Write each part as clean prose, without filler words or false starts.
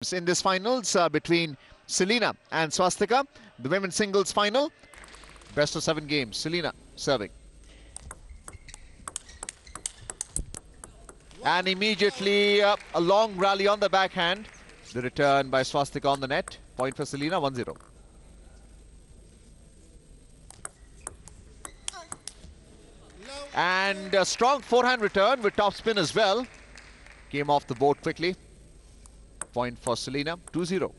games in this finals between Selena and Swastika. The women's singles final. Best of 7 games. Selena serving. And immediately a long rally on the backhand. The return by Swastika on the net. Point for Selena, 1-0. And a strong forehand return with topspin as well. Came off the board quickly. Point for Selena, 2-0.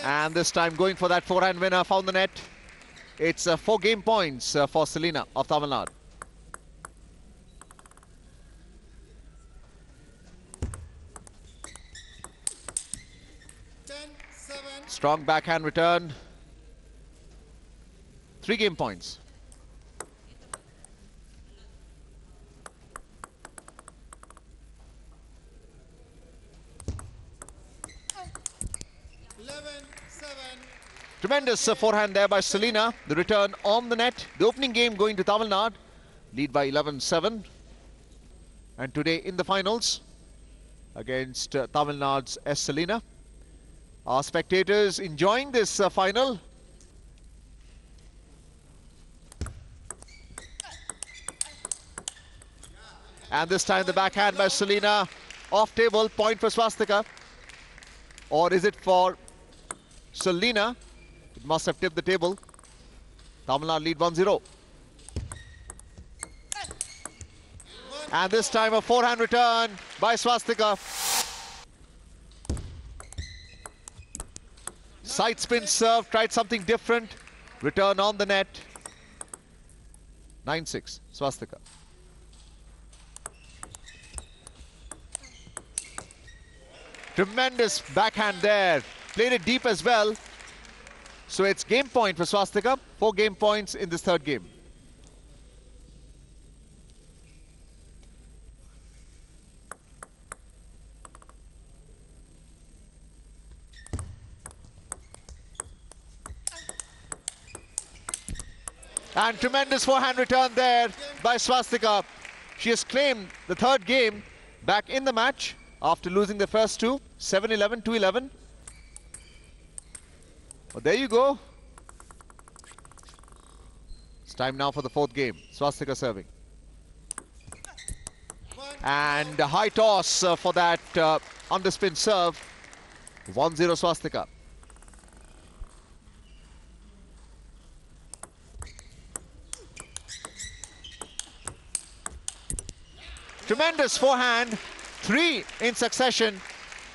And this time going for that forehand winner, found the net. It's 4 game points for Selena of Tamil Nadu. Strong backhand return. 3 game points. Tremendous forehand there by Selena. The return on the net. The opening game going to Tamil Nadu. Lead by 11-7. And today in the finals against Tamil Nadu's S. Selena. Our spectators enjoying this final. And this time the backhand by Selena. Off table, point for Swastika. Or is it for Selena? It must have tipped the table. Tamil Nadu lead 1-0. And this time a forehand return by Swastika. Side spin serve, tried something different. Return on the net. 9-6, Swastika. Tremendous backhand there. Played it deep as well. So it's game point for Swastika. 4 game points in this third game. And tremendous forehand return there by Swastika. She has claimed the third game back in the match after losing the first 2. 7-11, 2-11. Well, there you go. It's time now for the 4th game. Swastika serving. And a high toss for that underspin serve. 1-0 Swastika. Tremendous forehand. 3 in succession.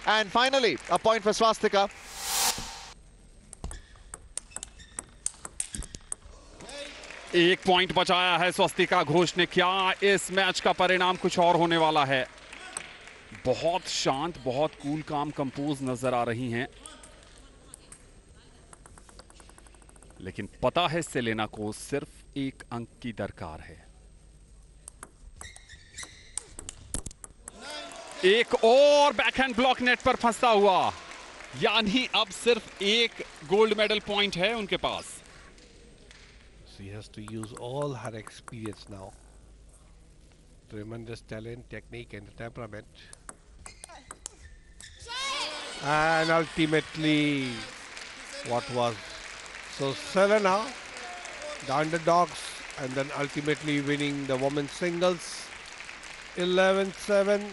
And finally, a point for Swastika. एक point बचाया है स्वस्तिका घोष ने। क्या इस match का परिणाम कुछ और होने वाला है। बहुत शांत, बहुत कूल काम कंपोज नजर आ रही हैं, लेकिन पता है सेलेना को सिर्फ 1 अंक की दरकार है। एक और बैकहैंड ब्लॉक नेट पर फंसता हुआ, यानी अब सिर्फ 1 गोल्ड मेडल पॉइंट है उनके पास। She has to use all her experience now. Tremendous talent, technique and temperament. And ultimately, what was? So Selena, the underdogs, and then ultimately winning the women's singles. 11-7.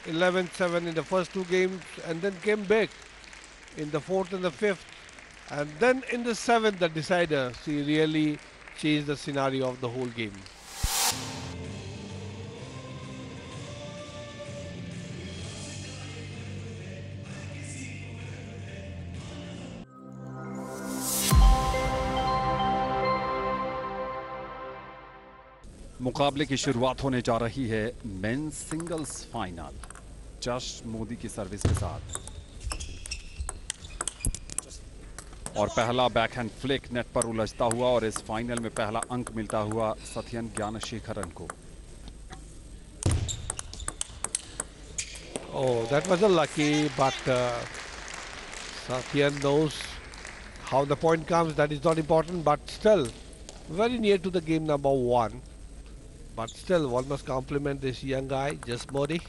11-7 in the first 2 games, and then came back in the 4th and the 5th. And then in the 7th, the decider, she really changed the scenario of the whole game. मुकाबले की शुरुआत होने जा रही है men's singles final. जश मोदी की service के साथ और पहला बैकहैंड फ्लिक नेट पर उलझता हुआ और इस फाइनल में पहला अंक मिलता हुआ सत्यन ज्ञानशेखरन को। Oh, that was a lucky, but Satyan knows how the point comes. That is not important, but still very near to the game number 1. But still, one must compliment this young guy, Just Modi.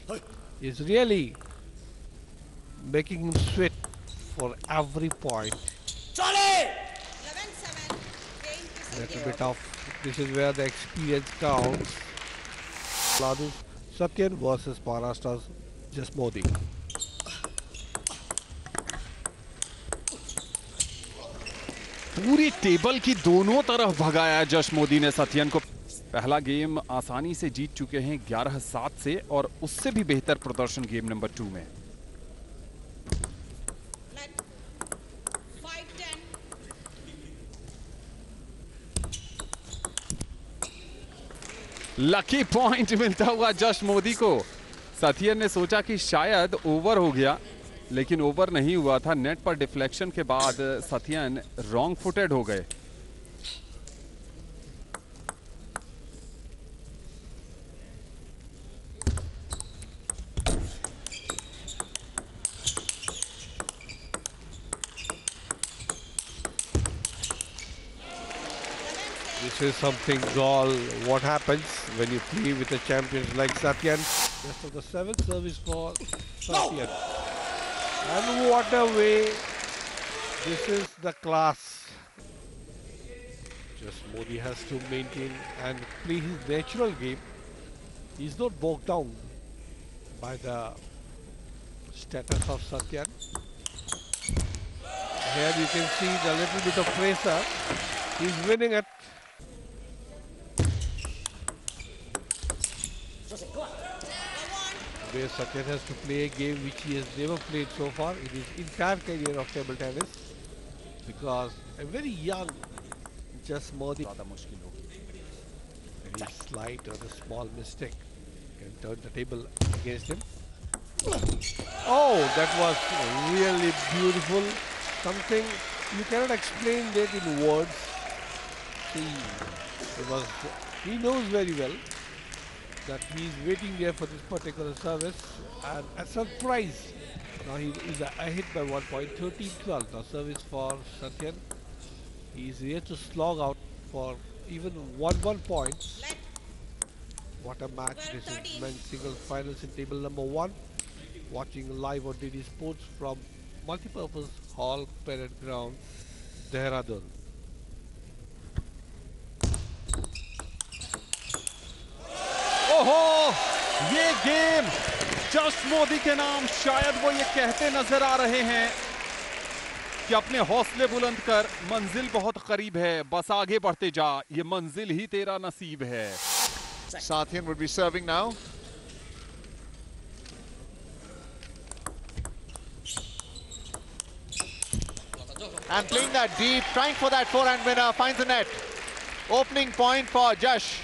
He's really making him sweat for every point. 11-7. Little bit of, this is where the experience counts. Ladu Satyan versus Maharashtra's Just Modi. पूरी table की दोनों तरफ भगाया जश मोदी ने सत्यन को। पहला game आसानी से जीत चुके हैं 11-7 से, और उससे भी बेहतर प्रदर्शन गेम नंबर 2 में। Let 5-10. लकी पॉइंट मिलता हुआ जश मोदी को। सत्यन ने सोचा कि शायद ओवर हो गया, लेकिन ओवर नहीं हुआ था। नेट पर डिफ्लेक्शन के बाद सत्यन रॉन्ग फुटेड हो गए। This is something, Gaul, what happens when you play with the champions like Satyan. Rest of the 7th service for Satyan. And what a way. This is the class. Just Modi has to maintain and play his natural game. He's not bogged down by the status of Satyan. Here you can see the little bit of pressure. He's winning it. Where Satyan has to play a game which he has never played so far in his entire career of table tennis, because a very young Just Modi, very slight or a small mistake can turn the table against him. Oh, that was really beautiful. Something you cannot explain that in words. See, he knows very well that he is waiting there for this particular service, and a surprise. Now he is ahead by 1 point, 13-12. Now service for Satyan. He is here to slog out for even 1 point. What a match this is. Men's singles finals in table number 1. Watching live on DD Sports from Multipurpose Hall, Parade Ground, Dehradun. ओहो, ये game जश मोदी के नाम। शायद वो ये कहते नजर आ रहे हैं कि अपने हौसले बुलंद कर, मंजिल बहुत करीब है, बस आगे बढ़ते जा, ये मंजिल ही तेरा नसीब है। Satyan would be serving now. And playing that deep, trying for that forehand winner, finds the net. Opening point for Jash.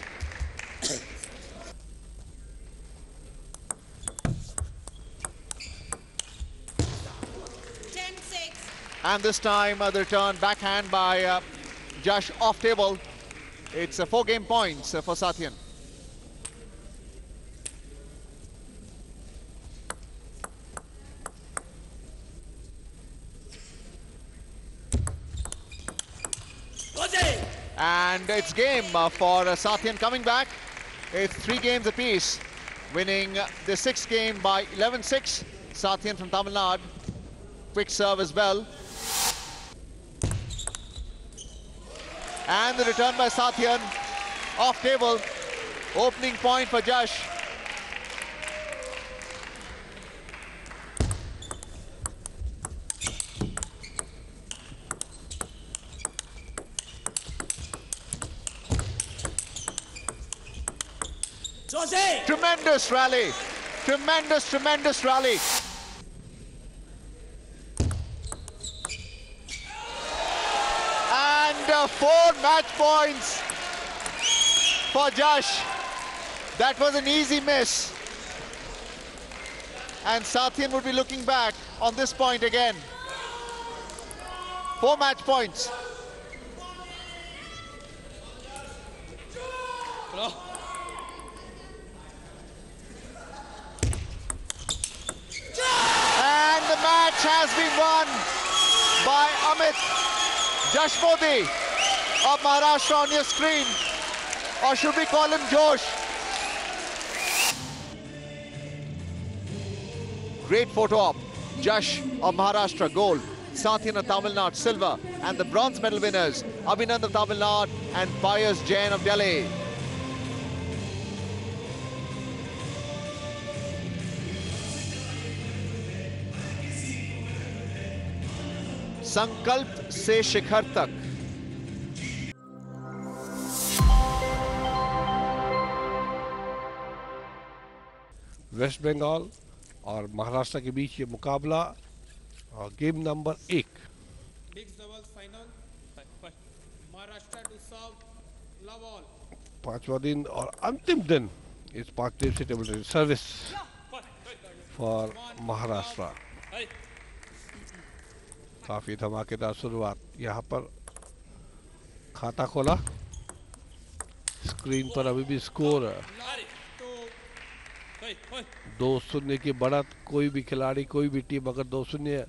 And this time the return backhand by Jash off table. It's 4 game points for Satyan. And it's game for Satyan coming back. It's 3 games apiece, winning the 6th game by 11-6. Satyan from Tamil Nadu. Quick serve as well. And the return by Satyan, off table. Opening point for Jash. Tremendous rally. Tremendous rally. And 4 match points for Jash. That was an easy miss. And Satyan would be looking back on this point again. 4 match points. And the match has been won by Amit Jash Modi of Maharashtra on your screen. Or should we call him Josh? great photo op. Jash of Maharashtra gold, Sathyan of Tamil Nadu silver, and the bronze medal winners Abhinand of Tamil Nadu and Payas Jain of Delhi. संकल्प से शिखर तक। Waste Bengal और महाराष्ट्र के बीच ये मुकाबला और game number 1। Mixed doubles final. Maharashtra to serve love all. 5वां दिन और अंतिम दिन इस पाकदेव से table tennis service for Maharashtra. काफी धमाकेदार शुरुआत। यहाँ पर खाता खोला, स्क्रीन पर अभी भी स्कोर 2-0 की बढ़त। कोई भी खिलाड़ी, कोई भी टीम अगर 2-0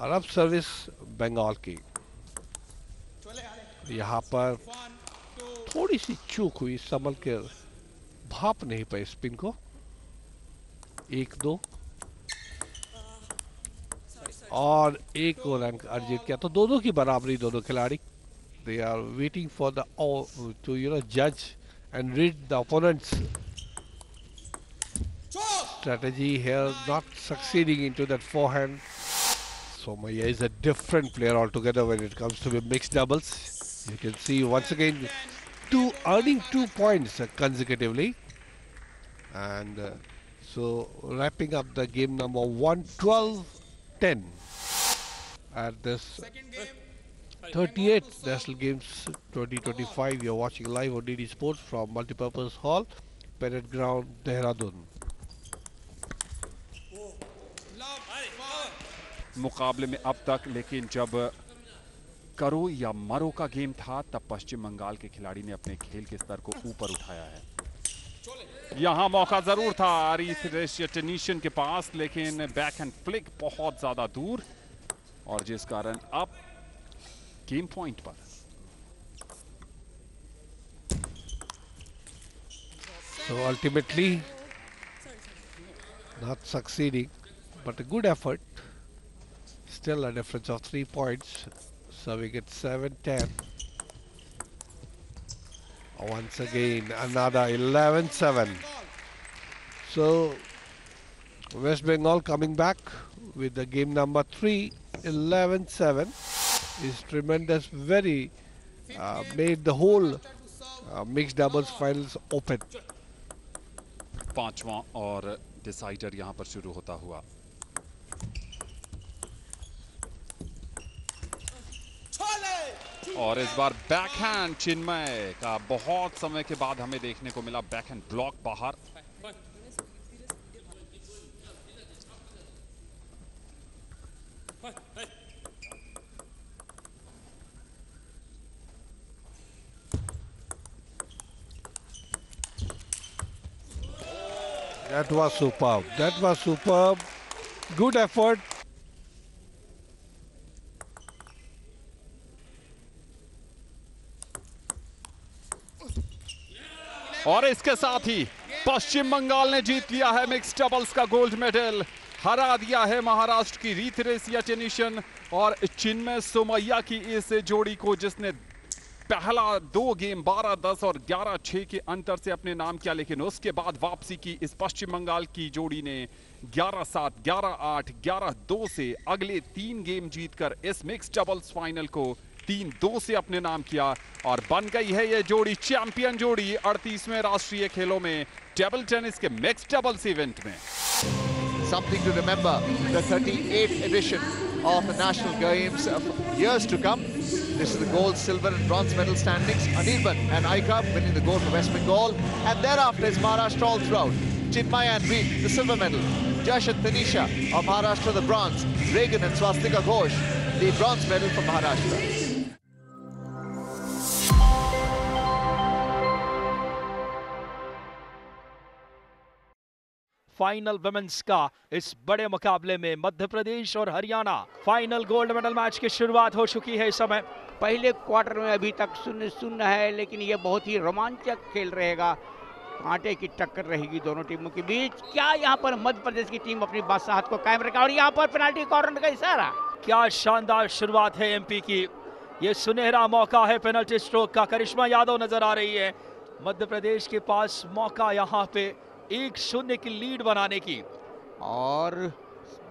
अरब सर्विस बंगाल की। यहाँ पर थोड़ी सी चूक हुई, संभल के भाप नहीं पाए स्पिन को। 1-2 और एक और अंक अर्जित किया, तो दोनों की बराबरी दोनों खिलाड़ी। They are waiting for the to जज and read the opponent's strategy here, not succeeding into that forehand. Somaya is a different player altogether when it comes to the mixed doubles. You can see once again earning 2 points consecutively, and so wrapping up the game number 1, 12-10 at this 38th National Games 2025. You're watching live on DD Sports from Multipurpose Hall, Parade Ground, Dehradun. मुकाबले में अब तक, लेकिन जब करो या मरो का गेम था तब पश्चिम बंगाल के खिलाड़ी ने अपने खेल के स्तर को ऊपर उठाया है। यहां मौका जरूर था आरिफ टेनिशियन के पास, लेकिन बैकहैंड फ्लिक बहुत ज्यादा दूर, और जिस कारण अब गेम पॉइंट पर। So ultimately not succeeding, but a good effort. Still a difference of 3 points. Serving at 7-10. Once again another 11-7. So West Bengal coming back with the game number 3, 11-7 is tremendous. Very made the whole mixed doubles finals open. पांचवां और decider यहां पर शुरू होता हुआ। और इस बार backhand चिन्मय का बहुत समय के बाद हमें देखने को मिला। बैकहैंड ब्लॉक बाहर। That was superb. That was superb. Good effort. और इसके साथ ही पश्चिम बंगाल ने जीत लिया है मिक्स्ड डबल्स का गोल्ड मेडल। हरा दिया है महाराष्ट्र की रीत रेसिया टेनिशियन और चिन्मय सोमैया की इस जोड़ी को, जिसने पहला 2 गेम 12-10 और 11-6 के अंतर से अपने नाम किया, लेकिन उसके बाद वापसी की इस पश्चिम बंगाल की जोड़ी ने 11-7, 11-8, 11-2 से अगले 3 गेम जीतकर इस मिक्स्ड डबल्स फाइनल को 3-2 से अपने नाम किया और बन गई है ये जोड़ी चैंपियन जोड़ी 38वें राष्ट्रीय खेलों में टेबल टेनिस के मिक्स्ड डबल्स इवेंट में। Something to remember, the 38th edition of the National Games of years to come. This is the gold, silver and bronze medal standings. Anirban and Aika winning the gold for West Bengal. And thereafter is Maharashtra all throughout. Chinmay and Reed, the silver medal. Jash and Tanisha of Maharashtra, the bronze. Regan and Swastika Ghosh, the bronze medal for Maharashtra. Final women's का इस बड़े मुकाबले में मध्य प्रदेश और Haryana final gold medal match की शुरुआत हो चुकी है। इस समय पहले क्वार्टर में अभी तक 0-0 है, लेकिन ये बहुत ही रोमांचक खेल रहेगा। कांटे की टक्कर रहेगी दोनों टीमों के बीच। क्या यहाँ पर मध्य प्रदेश की टीम अपनी बादशाहत को कायम रखा और यहाँ पर पेनाल्टी कॉर्नर का इशारा। क्या शानदार शुरुआत है एमपी की, ये सुनहरा मौका है पेनल्टी स्ट्रोक का। करिश्मा यादव नजर आ रही है, मध्य प्रदेश के पास मौका यहाँ पे 1-0 की लीड बनाने की। और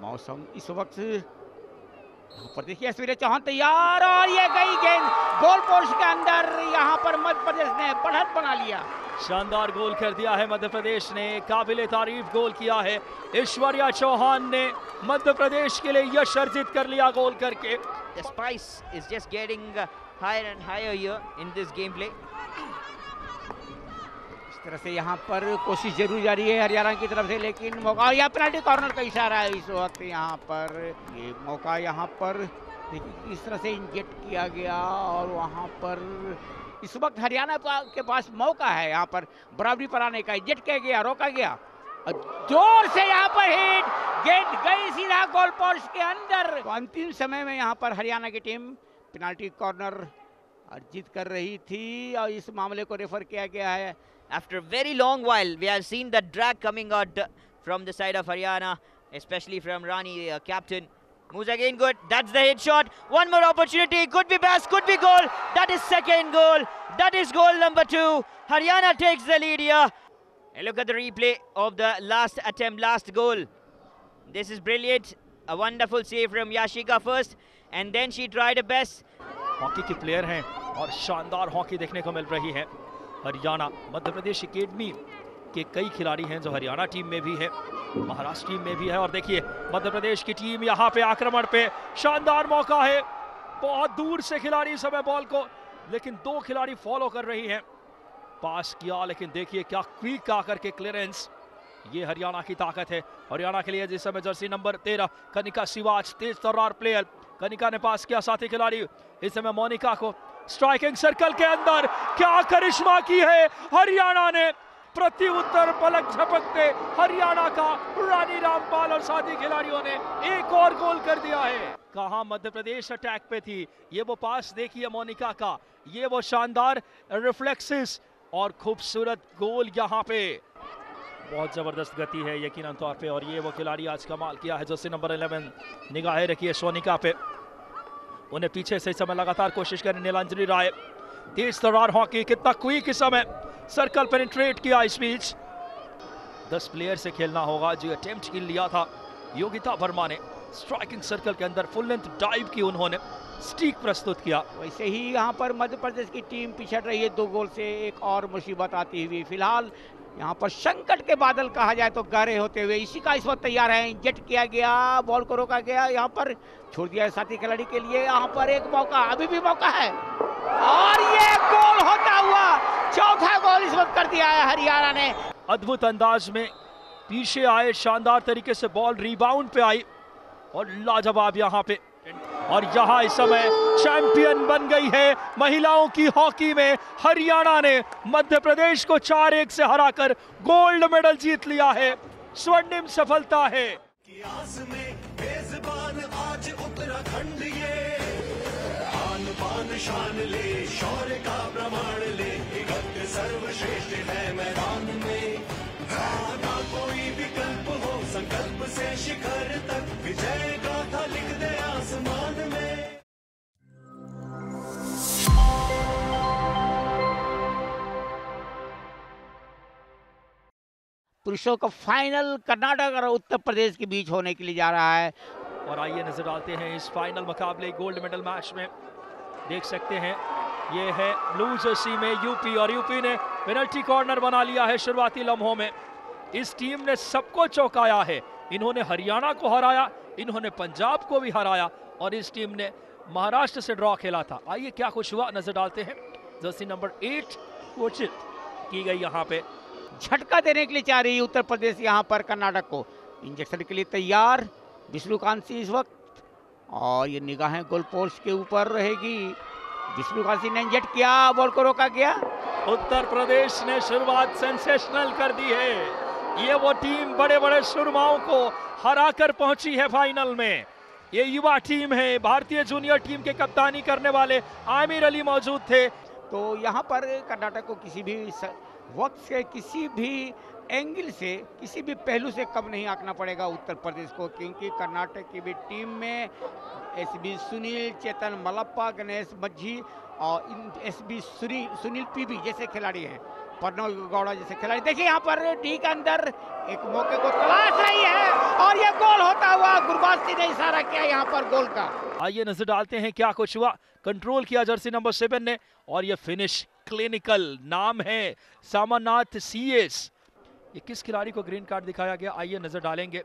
मौसम इस वक्त यहाँ पर देखिए सूरज चौहान तैयार और ये गई गेंद गोल पोस्ट के अंदर। यहाँ पर मध्य प्रदेश ने बढ़त बना लिया। शानदार गोल कर दिया है मध्य प्रदेश ने, काबिले तारीफ गोल किया है ऐश्वर्या चौहान ने। मध्य प्रदेश के लिए यश अर्जित कर लिया गोल करके। The spice is just getting higher and higher here in this gameplay. इस तरह से यहाँ पर कोशिश जरूर जारी है हरियाणा की तरफ से, लेकिन मौका और यहाँ पेनल्टी कॉर्नर का इशारा है इस वक्त। यहाँ पर ये मौका यहाँ पर देखिए इस तरह से इंजेक्ट किया गया और वहाँ पर इस वक्त हरियाणा के पास मौका है यहाँ पर बराबरी पर आने का। इंजेक्ट किया गया, रोका गया, जोर से यहाँ पर हिट, गेंद गई सीधा गोल पोस्ट के अंदर। तो अंतिम समय में यहाँ पर हरियाणा की टीम पेनाल्टी कॉर्नर अर्जित कर रही थी और इस मामले को रेफर किया गया है। After a very long while, we have seen the drag coming out from the side of Haryana, especially from Rani, captain. Moves again, good. That's the hit shot. One more opportunity. Could be pass, could be goal. That is second goal. That is goal number 2. Haryana takes the lead here. And look at the replay of the last attempt, last goal. This is brilliant. A wonderful save from Yashika first, and then she tried her best. Hockey के player हैं और शानदार hockey देखने को मिल रही है। Haryana Madhya Pradesh academy के कई खिलाड़ी हैं जो हरियाणा टीम में भी है, महाराष्ट्र टीम में भी है। और देखिए मध्य प्रदेश की टीम यहाँ पे आक्रमण पे, शानदार मौका है, बहुत दूर से खिलाड़ी इस समय बॉल को, लेकिन 2 खिलाड़ी फॉलो कर रही हैं। पास किया लेकिन देखिए क्या क्विक आकर के क्लियरेंस, ये हरियाणा की ताकत है। हरियाणा के लिए जिस समय जर्सी नंबर 13 कनिका सिवाच, तेज तर्रार प्लेयर, कनिका ने पास किया साथी खिलाड़ी इस समय मोनिका को स्ट्राइकिंग सर्कल के अंदर। क्या करिश्मा की है हरियाणा ने, प्रति उत्तर पलक झपकते हरियाणा का रानी रामपाल और साथी खिलाड़ियों ने एक और गोल कर दिया है। कहां मध्य प्रदेश अटैक पे थी, ये वो पास देखिए मोनिका का, ये वो शानदार रिफ्लेक्सेस और खूबसूरत गोल। यहाँ पे बहुत जबरदस्त गति है यकीनन तौर पे, और ये वो खिलाड़ी आज कमाल किया है जर्सी नंबर 11। निगाहें रखिए सोनिका पे, उन्हें पीछे से इस समय लगातार कोशिश करें नीलांजलि राय। तेज तर्रार हॉकी, कितना क्विक इस समय सर्कल पेनिट्रेट किया इस बीच। 10 प्लेयर से खेलना होगा, जो अटेम्प्ट की लिया था योगिता वर्मा ने। स्ट्राइकिंग सर्कल के अंदर फुल लेंथ डाइव की उन्होंने, स्टिक प्रस्तुत किया। वैसे ही यहाँ पर मध्य प्रदेश की टीम पिछड़ रही है 2 गोल से। एक और मुसीबत आती हुई फिलहाल यहाँ पर संकट के बादल कहा जाए तो गहरे होते हुए, इसी का इस वक्त तैयार है। इंजेक्ट किया गया, बॉल को रोका गया, यहाँ पर छोड़ दिया साथी खिलाड़ी के लिए। यहाँ पर एक मौका, अभी भी मौका है और ये गोल होता हुआ 4था गोल इस वक्त कर दिया है हरियाणा ने। अद्भुत अंदाज में पीछे आए, शानदार तरीके से बॉल रिबाउंड पे आई और लाजवाब यहाँ पे। और यहाँ इस समय चैंपियन बन गई है महिलाओं की हॉकी में। हरियाणा ने मध्य प्रदेश को 4-1 से हराकर गोल्ड मेडल जीत लिया है। स्वर्णिम सफलता है। आज उत्तराखंड ये आन बान शान ले, शौर्य का प्रमाण ले, सर्वश्रेष्ठ है मैदान में। ना कोई विकल्प हो, संकल्प से शिखर तक विजय गाथा लिख दे आसमान में। पुरुषों का फाइनल कर्नाटक और उत्तर प्रदेश के बीच होने के लिए जा रहा है। और आइए नजर डालते हैं इस फाइनल मुकाबले गोल्ड मेडल मैच में। देख सकते हैं ये है ब्लू जर्सी में यूपी, और यूपी ने पेनल्टी कॉर्नर बना लिया है शुरुआती लम्हों में। इस टीम ने सबको चौंकाया है, इन्होंने हरियाणा को हराया, इन्होंने पंजाब को भी हराया, और इस टीम ने महाराष्ट्र से ड्रॉ खेला था। आइए क्या कुछ हुआ नजर डालते हैं। जर्सी नंबर 8 घोषित की गई, यहाँ पे झटका देने के लिए चाह रही है उत्तर प्रदेश यहाँ पर कर्नाटक को। इंजेक्शन के लिए तैयार विष्णुकांत इस वक्त, और ये निगाहें गोल पोस्ट के ऊपर रहेगी। विष्णुकांत ने इंजेक्ट किया, बॉल को रोका गया। उत्तर प्रदेश ने शुरुआत सेंसेशनल कर दी है। ये वो टीम बड़े बड़े सुरमाओं को हराकर पहुंची है फाइनल में। ये युवा टीम है, भारतीय जूनियर टीम के कप्तानी करने वाले आमिर अली मौजूद थे। तो यहाँ पर कर्नाटक को किसी भी वक्त से किसी भी एंगल से, किसी भी पहलू से कम नहीं आंकना पड़ेगा उत्तर प्रदेश को, क्योंकि कर्नाटक की भी टीम में एसबी सुनील, चेतन मलप्पा, गणेश मज्जी और एसबी सुनील पीबी जैसे खिलाड़ी हैं, प्रणव गौड़ा जैसे खिलाड़ी। देखिए यहाँ पर डी के अंदर एक मौके को तलाश रही है और ये गोल होता हुआ गुरबाज सिंह ने इशारा किया यहाँ पर गोल का। आइए नजर डालते हैं क्या कुछ हुआ। कंट्रोल किया जर्सी नंबर 7 ने और ये फिनिश क्लिनिकल, नाम है सामनाथ CS। ये किस खिलाड़ी को ग्रीन कार्ड दिखाया गया, आइए नजर डालेंगे।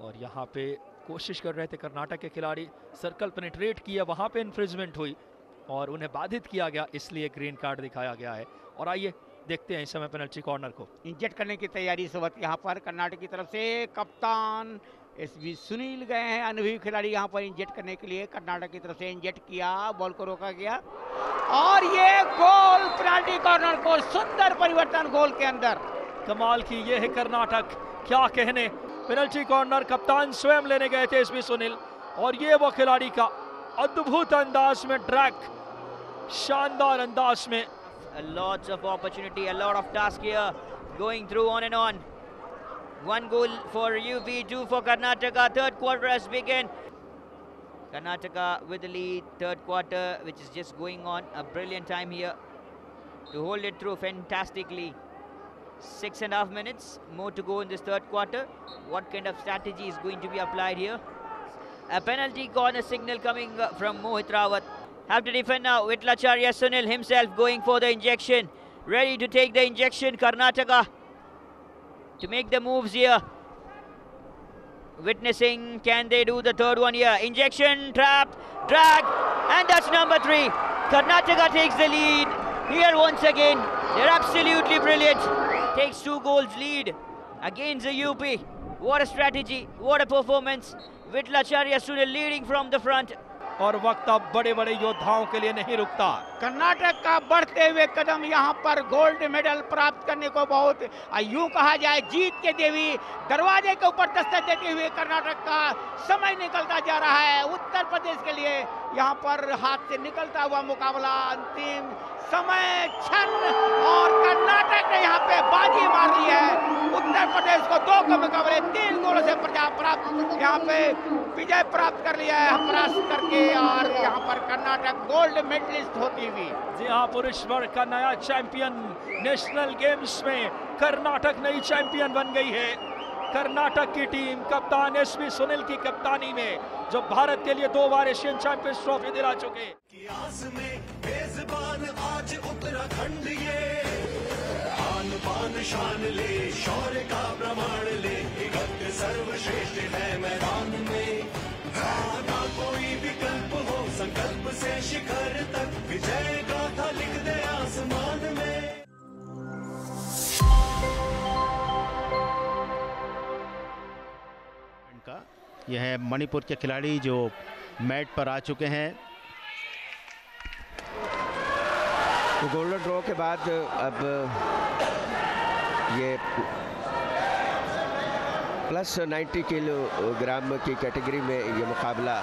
और यहाँ पे कोशिश कर रहे थे कर्नाटक के खिलाड़ी, सर्कल पेनिट्रेट किया, वहां पे इन्फ्रिंजमेंट हुई और उन्हें बाधित किया गया, इसलिए ग्रीन कार्ड दिखाया गया है। और आइए देखते हैं इस समय पेनल्टी कॉर्नर को। इंजेक्ट करने की तैयारी इस वक्त यहाँ पर कर्नाटक की तरफ से कप्तान एसबी सुनील गए हैं, अनुभवी खिलाड़ी यहाँ पर इंजेक्ट करने के लिए। कर्नाटक की तरफ से इंजेक्ट किया, बॉल को रोका गया और ये गोल, पेनल्टी कॉर्नर को सुंदर परिवर्तन गोल के अंदर। कमाल की ये है कर्नाटक, क्या कहने। पेनल्टी कॉर्नर कप्तान स्वयं लेने गए थे एसबी सुनील और ये वो खिलाड़ी का अद्भुत अंदाज में ड्रैग, शानदार अंदाज में। Lots of opportunity, a lot of task here, going through on and on. One goal for UP, 2 for Karnataka. Third quarter has begun. Karnataka with the lead, third quarter, which is just going on. A brilliant time here to hold it through fantastically. 6.5 minutes more to go in this third quarter. What kind of strategy is going to be applied here? A penalty corner signal coming from Mohit Rawat. Have to defend now. Vitlacharya Sunil himself going for the injection, ready to take the injection. Karnataka to make the moves here. Witnessing, can they do the third one here? Injection, trap, drag, and that's number 3. Karnataka takes the lead here once again. They're absolutely brilliant. Takes 2 goals lead against the UP. What a strategy, what a performance. Vitlacharya Sunil leading from the front. और वक्त अब बड़े बड़े योद्धाओं के लिए नहीं रुकता। कर्नाटक का बढ़ते हुए कदम यहाँ पर गोल्ड मेडल प्राप्त करने को बहुत, यूं कहा जाए, जीत के देवी दरवाजे के ऊपर दस्तक देते हुए कर्नाटक का समय निकलता जा रहा है। उत्तर प्रदेश के लिए यहाँ पर हाथ से निकलता हुआ मुकाबला, अंतिम समय क्षण, और कर्नाटक ने यहाँ पे बाजी मार ली है। उत्तर प्रदेश को 2 के मुकाबले 3 गोलों से प्राप्त यहाँ पे विजय प्राप्त कर लिया है परास्त करके, और यहाँ पर कर्नाटक गोल्ड मेडलिस्ट होती हुई। जी हाँ, पुरुष वर्ग का नया चैंपियन नेशनल गेम्स में कर्नाटक नई चैंपियन बन गई है। कर्नाटक की टीम कप्तान एसबी सुनील की कप्तानी में, जो भारत के लिए 2 बार एशियन चैंपियंस ट्रॉफी दिला चुके। आस में बेज़बान आज उत्तराखंड, ये आन बान शान ले, शौर्य का प्रमाण ले, इकट्ठे सर्वश्रेष्ठ है मैदान में। ना कोई विकल्प हो, संकल्प से शिखर तक, विजय गाथा लिख दे आसमान में। यह है मणिपुर के खिलाड़ी जो मैट पर आ चुके हैं। तो गोल्डन ड्रॉ के बाद अब ये प्लस 90 किलोग्राम की कैटेगरी में ये मुकाबला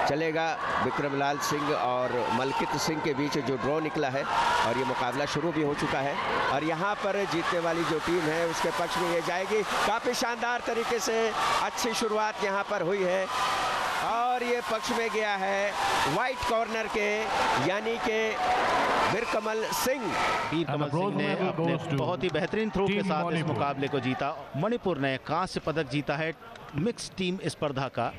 चलेगा। विक्रमलाल सिंह और मलकित सिंह के बीच जो ड्रॉ निकला है और ये मुकाबला शुरू भी हो चुका है, और यहाँ पर जीतने वाली जो टीम है उसके पक्ष में ये जाएगी। काफ़ी शानदार तरीके से अच्छी शुरुआत यहाँ पर हुई है और ये पक्ष में गया है वाइट कॉर्नर के, यानी कि वीरकमल सिंह। वीरकमल सिंह ने अपने बहुत ही बेहतरीन थ्रो के साथ इस मुकाबले को जीता। मणिपुर ने कांस्य पदक जीता है मिक्स टीम स्पर्धा का।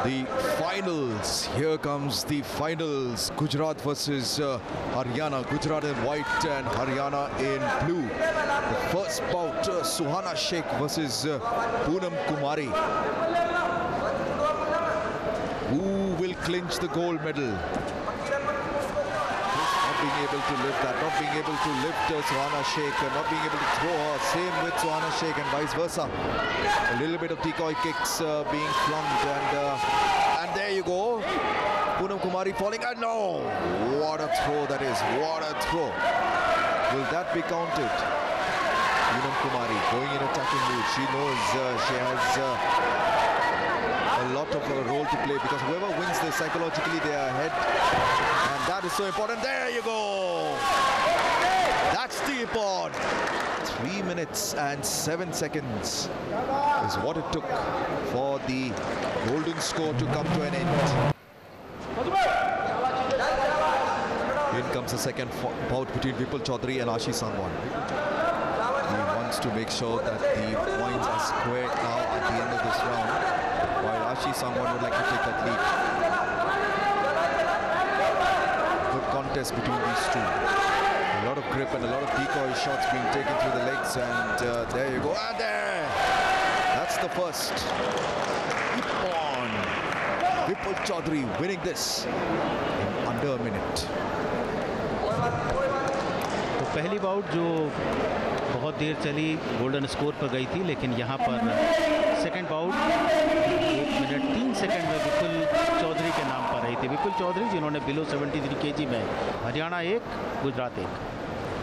The finals, here comes the finals. Gujarat versus Haryana. Gujarat in white and Haryana in blue. The first bout, Suhana Sheikh versus Poonam Kumari. Who will clinch the gold medal? Not being able to lift that, not being able to lift Suhana Sheikh, not being able to throw her. Same with Suhana Sheikh and vice versa. A little bit of decoy kicks being flunked, and there you go. Poonam Kumari falling. And no! What a throw that is. What a throw. Will that be counted? Poonam Kumari going in attacking mood. She knows she has a a lot of a role to play, because whoever wins this, psychologically they are ahead, and that is so important. There you go. That's the Ippon. 3 minutes and 7 seconds is what it took for the golden score to come to an end. In comes the second bout between Vipul Chaudhary and Ashish Sangwan. He wants to make sure that the points are squared now at the end of this round, while Ashish Sangwan would like to take that lead. Good contest between these two. A lot of grip and a lot of decoy shots being taken through the legs, and there you go. And there! That's the first. Ippon. Vipul Chaudhary winning this in under a minute. तो पहली bought जो बहुत देर चली golden score पर गई थी, लेकिन यहाँ पर सेकंड बाउट 1 मिनट 3 सेकंड में विपुल चौधरी के नाम पर रही थी। विपुल चौधरी जिन्होंने बिलो 73 kg में हरियाणा 1 गुजरात 1।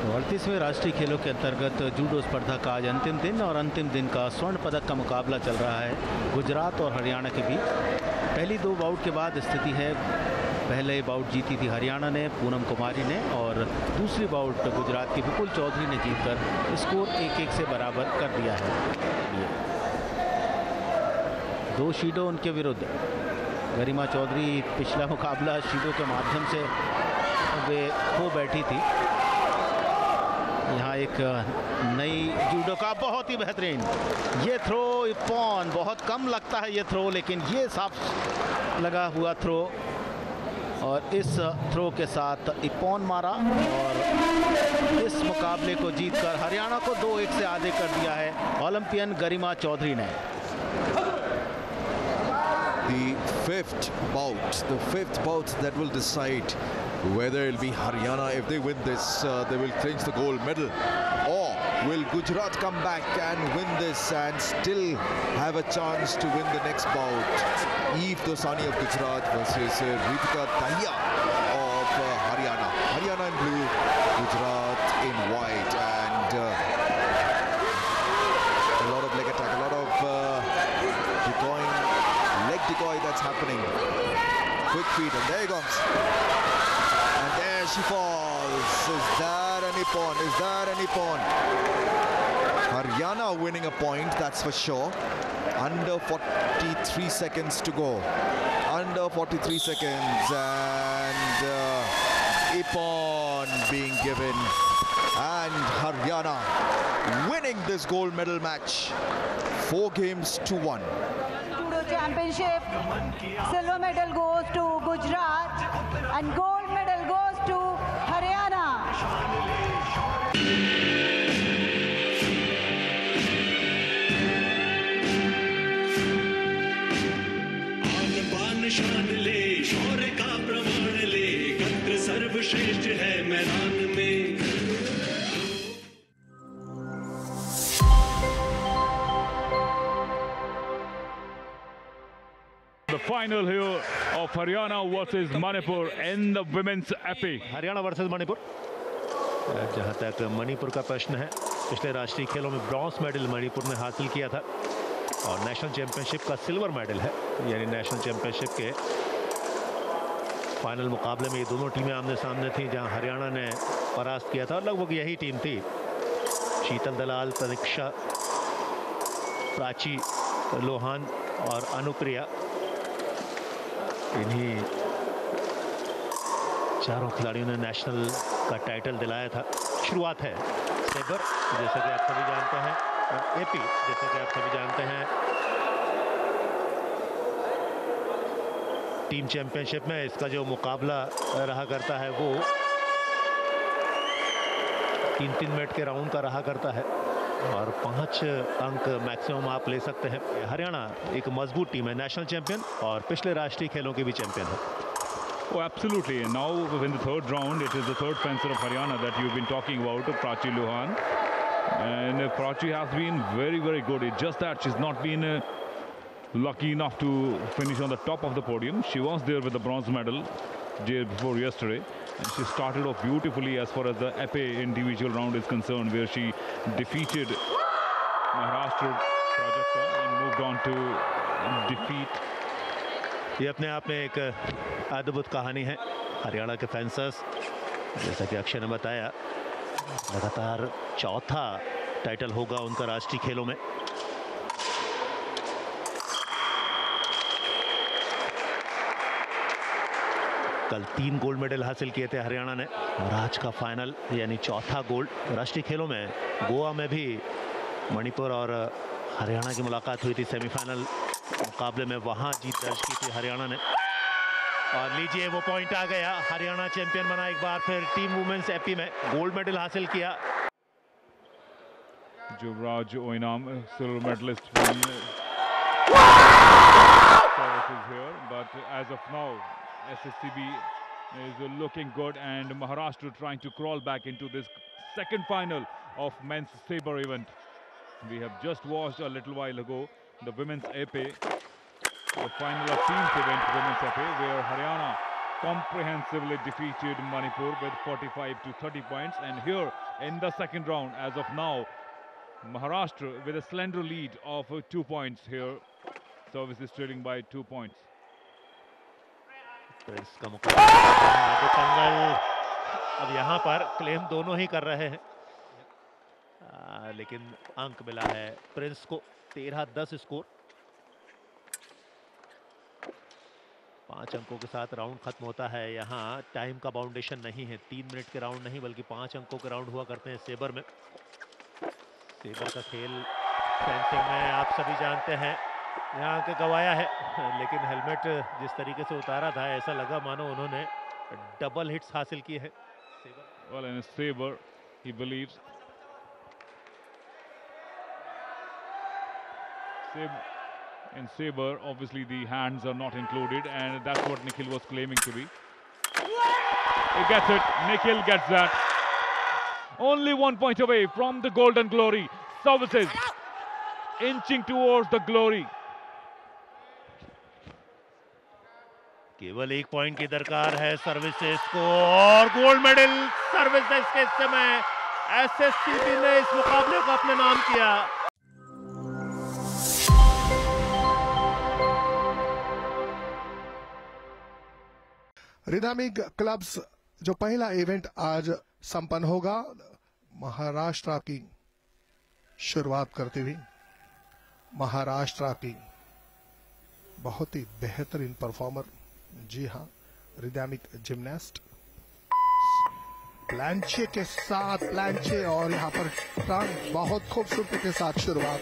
तो 38वें राष्ट्रीय खेलों के अंतर्गत जूडो स्पर्धा का आज अंतिम दिन, और अंतिम दिन का स्वर्ण पदक का मुकाबला चल रहा है गुजरात और हरियाणा के बीच। पहली 2 बाउट के बाद स्थिति है, पहले बाउट जीती थी हरियाणा ने पूनम कुमारी ने, और दूसरी बाउट गुजरात की विपुल चौधरी ने जीतकर स्कोर 1-1 से बराबर कर दिया है। 2 शीडो उनके विरुद्ध। गरिमा चौधरी पिछला मुकाबला शीडो के माध्यम से वे खो बैठी थी। यहाँ एक नई जूडो का बहुत ही बेहतरीन ये थ्रो इप्पॉन। बहुत कम लगता है ये थ्रो, लेकिन ये साफ लगा हुआ थ्रो, और इस थ्रो के साथ इप्पॉन मारा और इस मुकाबले को जीतकर हरियाणा को 2-1 से आगे कर दिया है ओलंपियन गरिमा चौधरी ने। The fifth bout that will decide whether it'll be Haryana. If they win this, they will clinch the gold medal, or will Gujarat come back and win this and still have a chance to win the next bout? Eve Dosani of Gujarat versus Ritika Dahiya of Haryana. Haryana in blue, Gujarat in white, and a lot of leg attack, a lot of decoying, leg decoy that's happening. Quick feet, and there he comes. And there she falls. Is that an Ippon? Is that an Ippon? Haryana winning a point, that's for sure. Under 43 seconds to go. Under 43 seconds, and Ippon being given. And Haryana winning this gold medal match. 4 games to 1. Judo championship. Silver medal goes to Gujarat, and gold medal goes to Haryana. शान ले, शौर्य का प्रमाण ले, गद्र सर्वश्रेष्ठ है मैदान में। The final here of Haryana versus Manipur in the women's epic. Haryana versus Manipur. जहां तक मणिपुर का प्रश्न है, पिछले राष्ट्रीय खेलों में ब्रॉन्ज मेडल मणिपुर ने हासिल किया था, और नेशनल चैंपियनशिप का सिल्वर मेडल है। यानी नेशनल चैंपियनशिप के फाइनल मुकाबले में ये दोनों टीमें आमने सामने थीं, जहां हरियाणा ने परास्त किया था, और लगभग यही टीम थी। शीतल दलाल, तनिक्षा, प्राची लोहान और अनुप्रिया, इन्हीं चारों खिलाड़ियों ने नेशनल का टाइटल दिलाया था। शुरुआत है सेबर, जैसा कि आप सभी जानते हैं, और एपी, जैसा कि आप सभी जानते हैं, टीम चैंपियनशिप में इसका जो मुकाबला रहा करता है वो 3-3 मिनट के राउंड का रहा करता है, और 5 अंक मैक्सिमम आप ले सकते हैं। हरियाणा एक मजबूत टीम है, नेशनल चैंपियन और पिछले राष्ट्रीय खेलों के भी चैंपियन है। Oh, absolutely. Now in the third round, it is the third fencer of Haryana that you've been talking about, Prachi Lohan. And Prachi has been very, very good. It's just that she's not been lucky enough to finish on the top of the podium. She was there with the bronze medal day before yesterday, and she started off beautifully as far as the epee individual round is concerned, where she defeated Maharashtra Prajakta and moved on to defeat ये अपने आप में एक अद्भुत कहानी है हरियाणा के फेंसर्स, जैसा कि अक्षय ने बताया, लगातार चौथा टाइटल होगा उनका राष्ट्रीय खेलों में। कल 3 गोल्ड मेडल हासिल किए थे हरियाणा ने और आज का फाइनल यानी चौथा गोल्ड। राष्ट्रीय खेलों में गोवा में भी मणिपुर और हरियाणा की मुलाकात हुई थी सेमीफाइनल मुकाबले में, वहां जीत दर्ज की थी हरियाणा ने। और लीजिए वो पॉइंट आ गया, हरियाणा चैंपियन बना एक बार फिर। टीम वुमेन्स एपी में गोल्ड मेडल हासिल किया। Yuvraj Oinam, silver medalist from is here, but as of now SSCB is looking good and Maharashtra trying to crawl back into this second final of men's sabre event. We have just watched a little while ago the women's épée, the final of teams event women's épée, where Haryana comprehensively defeated Manipur with 45 to 30 points, and here in the second round as of now Maharashtra with a slender lead of 2 points here. Service is trailing by 2 points. तो इसका मुकाबला अब यहाँ पर claim दोनों ही कर रहे हैं, लेकिन अंक मिला है प्रिंस को 13-10 स्कोर। 5 अंकों के साथ राउंड खत्म होता है। यहाँ टाइम का बाउंडेशन नहीं है, 3 मिनट के राउंड नहीं बल्कि 5 अंकों के राउंड हुआ करते हैं सेबर में। सेबर का खेल फेंसिंग में आप सभी जानते हैं, यहाँ के गवाया है, लेकिन हेलमेट जिस तरीके से उतारा था ऐसा लगा मानो उन्होंने डबल हिट्स हासिल किए हैं। Well, in a saber, he believes. In saber, obviously the hands are not included, and that's what Nikhil was claiming to be. He gets it. Nikhil gets that. Only 1 point away from the golden glory. Services inching towards the glory. केवल 1 point की दरकार है services को और gold medal services के समय SSCB ने इस मुकाबले को अपने नाम किया। रिदामिक क्लब्स जो पहला इवेंट आज संपन्न होगा, महाराष्ट्र की शुरुआत करते हुए महाराष्ट्र की बहुत ही बेहतरीन परफॉर्मर, जी हाँ, रिदामिक जिम्नास्ट प्लांचे के साथ प्लांचे, और यहाँ पर टर्न बहुत खूबसूरती के साथ शुरुआत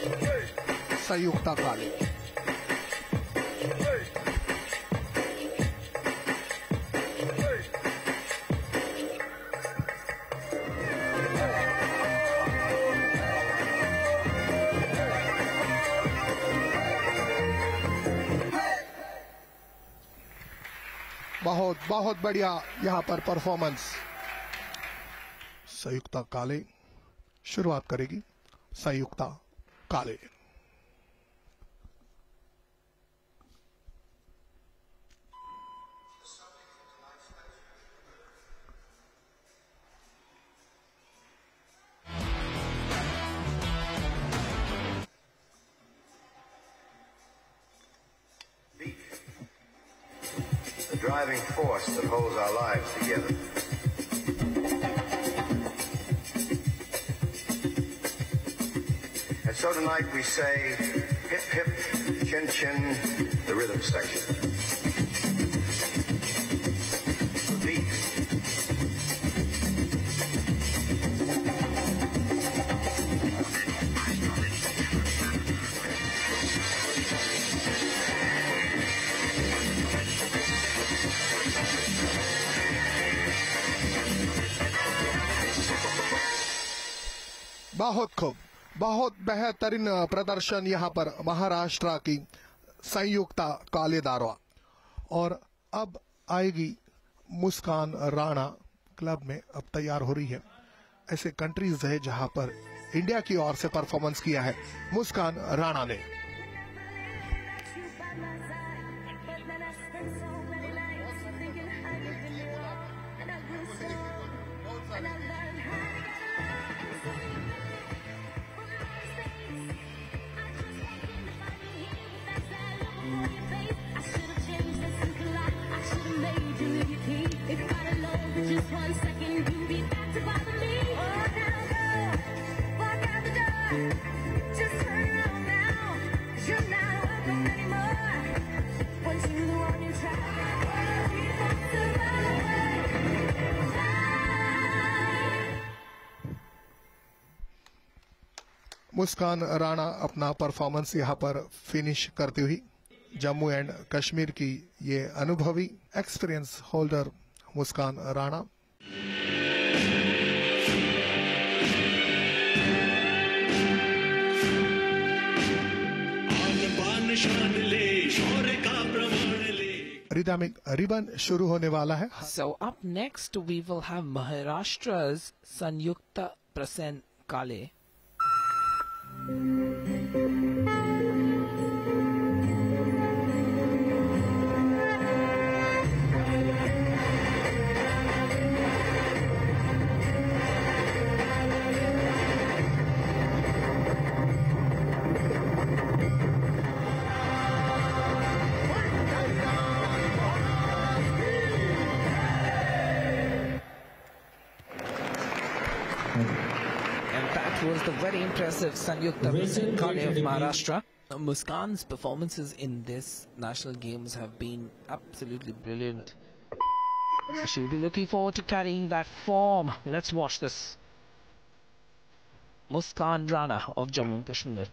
संयुक्ता काले। बहुत बहुत बढ़िया यहाँ पर परफॉर्मेंस। संयुक्ता काले शुरुआत करेगी। संयुक्ता काले driving force that holds our lives together. And so tonight we say, hip hip, chin chin, the rhythm section. बहुत खूब, बहुत बेहतरीन प्रदर्शन यहाँ पर महाराष्ट्र की संयुक्ता कालेदारवा। और अब आएगी मुस्कान राणा। क्लब में अब तैयार हो रही है। ऐसे कंट्रीज है जहां पर इंडिया की ओर से परफॉर्मेंस किया है मुस्कान राणा ने। मुस्कान राणा अपना परफॉर्मेंस यहाँ पर फिनिश करती हुई। जम्मू एंड कश्मीर की ये अनुभवी एक्सपीरियंस होल्डर मुस्कान राणा। रिबन शुरू होने वाला है। So up next we will have Maharashtra's Sanyukta Prasen Kale. Was the very impressive Sanyukta Prasen Kale of Maharashtra. Muskan's performances in this national games have been absolutely brilliant. She'll be looking forward to carrying that form. Let's watch this. Muskan Rana of Jammu and Kashmir.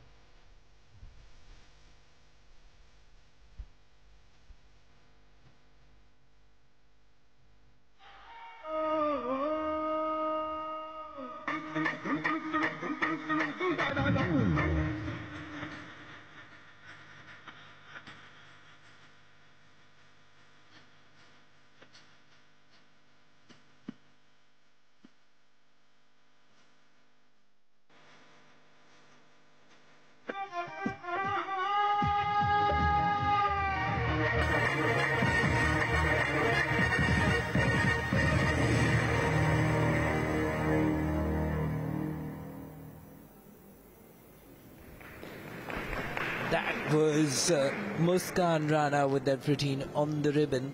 That was Muskan Rana with that routine on the ribbon.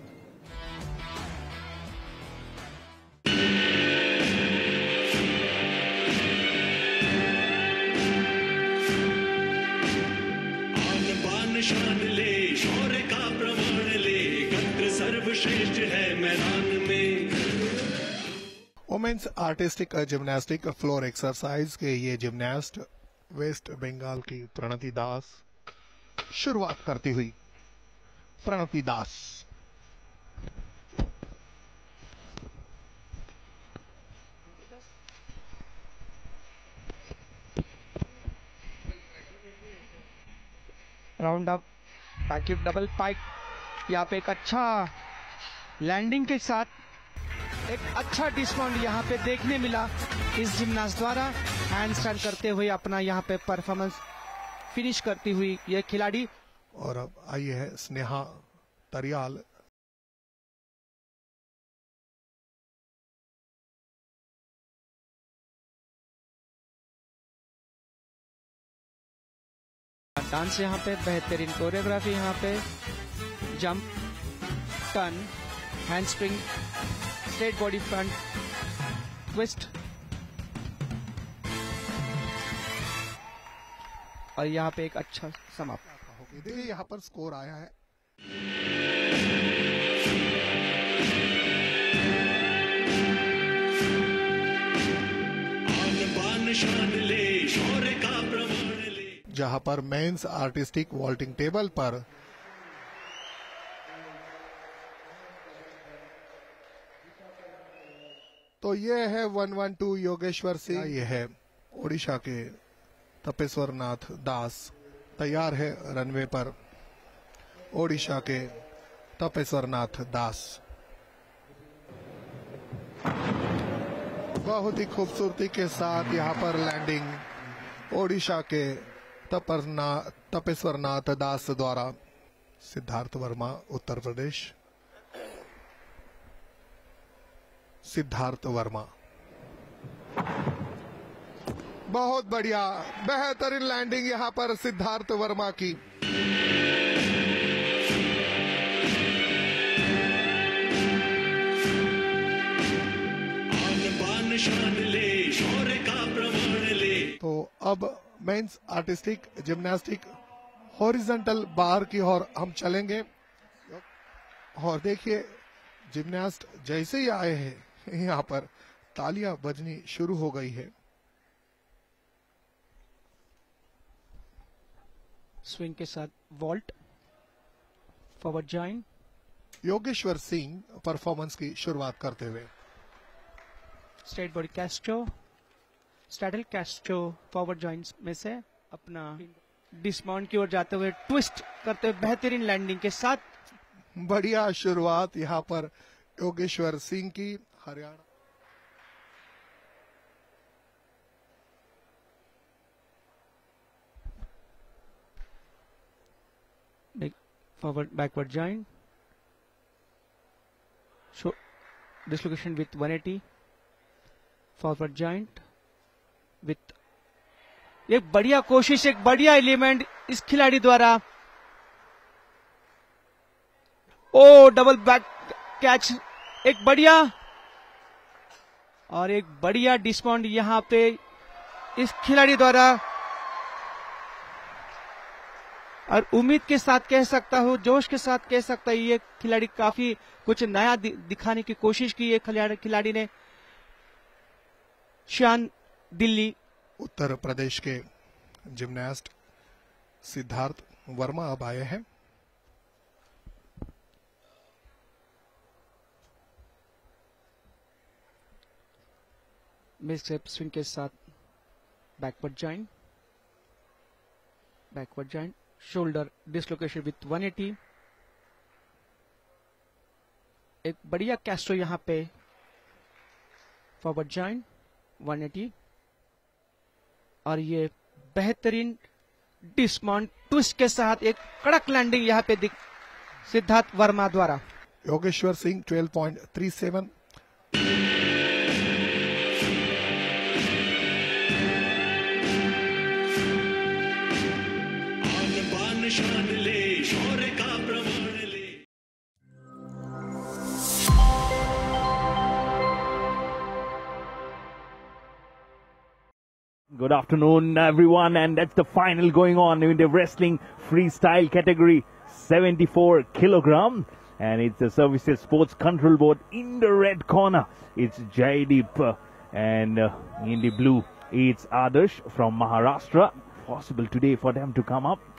Women's artistic gymnastic floor exercise के ये gymnast waste Bengal की प्रणति दास शुरुआत करती हुई। Pranati Das round up packet double pipe, यहाँ पे एक अच्छा लैंडिंग के साथ एक अच्छा डिस्काउंट यहाँ पे देखने मिला इस जिम्नास्ट द्वारा। हैंड स्टैंड करते हुए अपना यहाँ पे परफॉर्मेंस फिनिश करती हुई ये खिलाड़ी। और अब आई है स्नेहा तरियाल। डांस यहाँ पे बेहतरीन कोरियोग्राफी, यहाँ पे jump, turn, hand spring, straight body front twist, और यहाँ पे एक अच्छा समाप्त। देखिए यहाँ पर स्कोर आया है। जहां पर मेंस आर्टिस्टिक वॉल्टिंग टेबल पर तो ये है 112 योगेश्वर सिंह, ये है ओडिशा के तपेश्वर नाथ दास। तैयार है रनवे पर ओडिशा के तपेश्वर नाथ दास। बहुत ही खूबसूरती के साथ यहाँ पर लैंडिंग ओडिशा के तपेश्वर नाथ दास द्वारा। सिद्धार्थ वर्मा उत्तर प्रदेश। सिद्धार्थ वर्मा बहुत बढ़िया बेहतरीन लैंडिंग यहाँ पर सिद्धार्थ वर्मा की। तो अब men's artistic gymnastic horizontal bar की ओर हम चलेंगे। और देखिए जिम्नास्ट जैसे ही आए हैं यहाँ पर तालियां बजनी शुरू हो गई है। स्विंग के साथ vault, forward giant. Yogeshwar Singh performance की शुरुआत करते हुए straight body castro, straddle castro forward giants में से अपना डिसमाउंट की ओर जाते हुए ट्विस्ट करते हुए बेहतरीन लैंडिंग के साथ। बढ़िया शुरुआत यहां पर योगेश्वर सिंह की। Haryana forward backward joint, dislocation with 180, forward joint with एक बढ़िया कोशिश, एक बढ़िया एलिमेंट इस खिलाड़ी द्वारा। ओ डबल बैक कैच, एक बढ़िया और एक बढ़िया डिस्काउंट यहां पे इस खिलाड़ी द्वारा। और उम्मीद के साथ कह सकता हूं, जोश के साथ कह सकता हूं, ये खिलाड़ी काफी कुछ नया दिखाने की कोशिश की है खिलाड़ी ने। शान दिल्ली उत्तर प्रदेश के जिम्नास्ट सिद्धार्थ वर्मा अब आए हैं। मिड स्टेप स्विंग के साथ backward joint, shoulder dislocation with 180, एक बढ़िया कैस्ट्रो यहां पे, फॉरवर्ड जॉइंट 180 और ये बेहतरीन डिसमाउंट ट्विस्ट के साथ एक कड़क लैंडिंग यहां पे सिद्धार्थ वर्मा द्वारा। योगेश्वर सिंह 12.37। शान ले, शौर्य का प्रमाण ले। Good afternoon, everyone, and that's the final going on in the wrestling freestyle category, 74 kilogram, and it's the Services Sports Control Board. In the red corner, it's Jaideep, and in the blue, it's Adarsh from Maharashtra. Possible today for them to come up.